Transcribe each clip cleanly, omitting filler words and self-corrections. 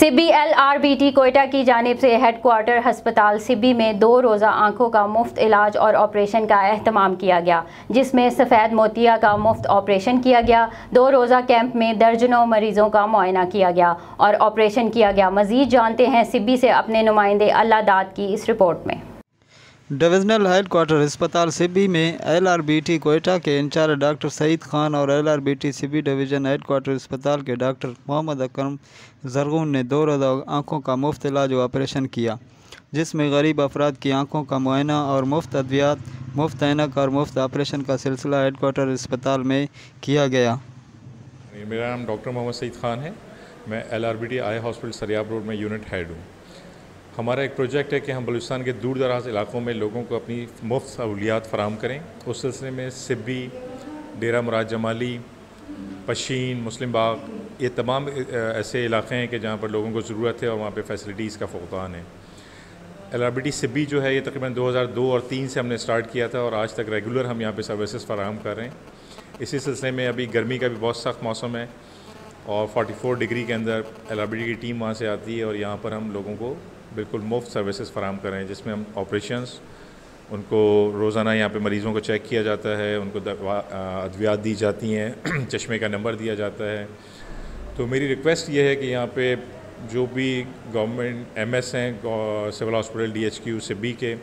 Sibi LRBT Quetta की जानिब से हेडक्वार्टर हस्पताल सिब्बी में 2 रोज़ा आँखों का मुफ्त इलाज और ऑपरेशन का एहतमाम किया गया, जिसमें सफ़ेद मोतिया का मुफ्त ऑपरेशन किया गया। 2 रोज़ा कैंप में दर्जनों मरीज़ों का मुआयना किया गया और ऑपरेशन किया गया। मज़ीद जानते हैं सिब्बी से अपने नुमाइंदे अल्लाह दाद की इस रिपोर्ट में। डिविजनल हेडक्वार्टर अस्पताल सिब्बी में LRBT कोयटा के इंचार्ज डॉक्टर सईद खान और LRBT सिब्बी डिवीज़न हेडक्वार्टर अस्पताल के डॉक्टर मोहम्मद अकरम जरगून ने 2 रोज़ा आँखों का मुफ्त इलाज और ऑपरेशन किया, जिसमें गरीब अफराद की आँखों का मुआयना और मुफ्त अद्वियात, मुफ्त ऐनक और मुफ्त ऑपरेशन का सिलसिला हेडक्वार्टर अस्पताल में किया गया। मेरा नाम डॉक्टर मोहम्मद सईद खान है। मैं LRBT eye hospital Sariab road में यूनिट हेड हूँ। हमारा एक प्रोजेक्ट है कि हम बलूचिस्तान के दूर दराज इलाकों में लोगों को अपनी मुफ्त सहूलियात फ़राहम करें। उस सिलसिले में सिब्बी, डेरा मुराद जमाली, पशीन, मुस्लिम बाग, ये तमाम ऐसे इलाक़े हैं कि जहाँ पर लोगों को ज़रूरत है और वहाँ पे फैसिलिटीज़ का फ़ुक़दान है। LRBT सिब्बी जो है ये तकरीबन 2002 और 3 से हमने स्टार्ट किया था और आज तक रेगुलर हम यहाँ पे सर्विसेज फ़राहम कर रहे हैं। इसी सिलसिले में अभी गर्मी का भी बहुत सख्त मौसम है और 44 डिग्री के अंदर LRBT की टीम वहाँ से आती है और यहाँ पर हम लोगों को बिल्कुल मुफ्त सर्विसेज फ़राहम कर रहे हैं, जिसमें हम ऑपरेशंस, उनको रोज़ाना यहाँ पे मरीज़ों को चेक किया जाता है, उनको अद्वियात दी जाती हैं, चश्मे का नंबर दिया जाता है। तो मेरी रिक्वेस्ट ये है कि यहाँ पे जो भी गवर्नमेंट MS हैं, सिविल हॉस्पिटल DHQ सिब्बी के,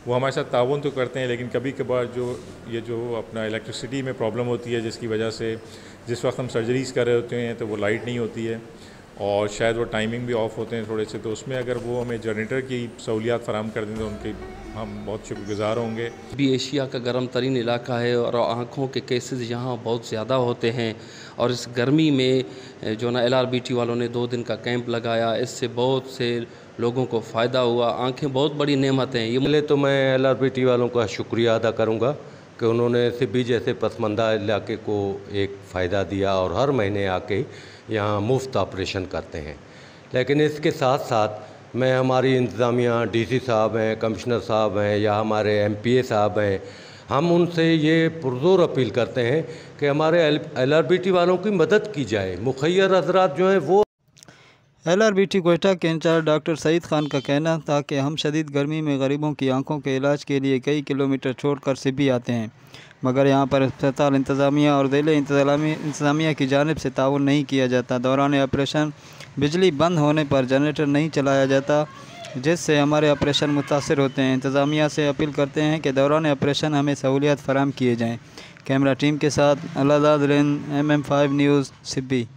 वो हमारे साथ ताउन तो करते हैं, लेकिन कभी कभार जो अपना इलेक्ट्रिसिटी में प्रॉब्लम होती है, जिसकी वजह से जिस वक्त हम सर्जरीज़ कर रहे होते हैं तो वो लाइट नहीं होती है और शायद वो टाइमिंग भी ऑफ होते हैं थोड़े से, तो उसमें अगर वो हमें जनरेटर की सहूलियात फ़राहम कर दें तो उनके हम बहुत शुक्रगुज़ार होंगे। भी एशिया का गर्म तरीन इलाका है और आँखों के केसेस यहाँ बहुत ज़्यादा होते हैं और इस गर्मी में जो ना LRBT वालों ने 2 दिन का कैंप लगाया, इससे बहुत से लोगों को फ़ायदा हुआ। आँखें बहुत बड़ी नेमत हैं। ये पहले तो मैं LRBT वालों का शुक्रिया अदा करूँगा कि उन्होंने सिब्बी जैसे पसमानदा इलाके को एक फ़ायदा दिया और हर महीने आके यहाँ मुफ्त ऑपरेशन करते हैं। लेकिन इसके साथ साथ मैं हमारी इंतज़ामिया DC साहब हैं, कमिश्नर साहब हैं या हमारे MPA साहब हैं, हम उनसे ये पुरज़ोर अपील करते हैं कि हमारे LRBT वालों की मदद की जाए। मुखय्यर हज़रात जो हैं वो LRBT कोयटा के इंचार्ज डॉक्टर सईद खान का कहना था कि हम शदीद गर्मी में गरीबों की आंखों के इलाज के लिए कई किलोमीटर छोड़कर सिब्बी आते हैं, मगर यहाँ पर अस्पताल इंतज़ामिया और ज़िले इंतज़ामिया की जानिब से ताउन नहीं किया जाता। दौरान ऑपरेशन बिजली बंद होने पर जनरेटर नहीं चलाया जाता, जिससे हमारे ऑपरेशन मुतासर होते हैं। इंतज़ामिया से अपील करते हैं कि दौरान ऑपरेशन हमें सहूलियात फ़राहम किए जाएँ। कैमरा टीम के साथ अल्लाह दाद MM5 न्यूज़ सिब्बी।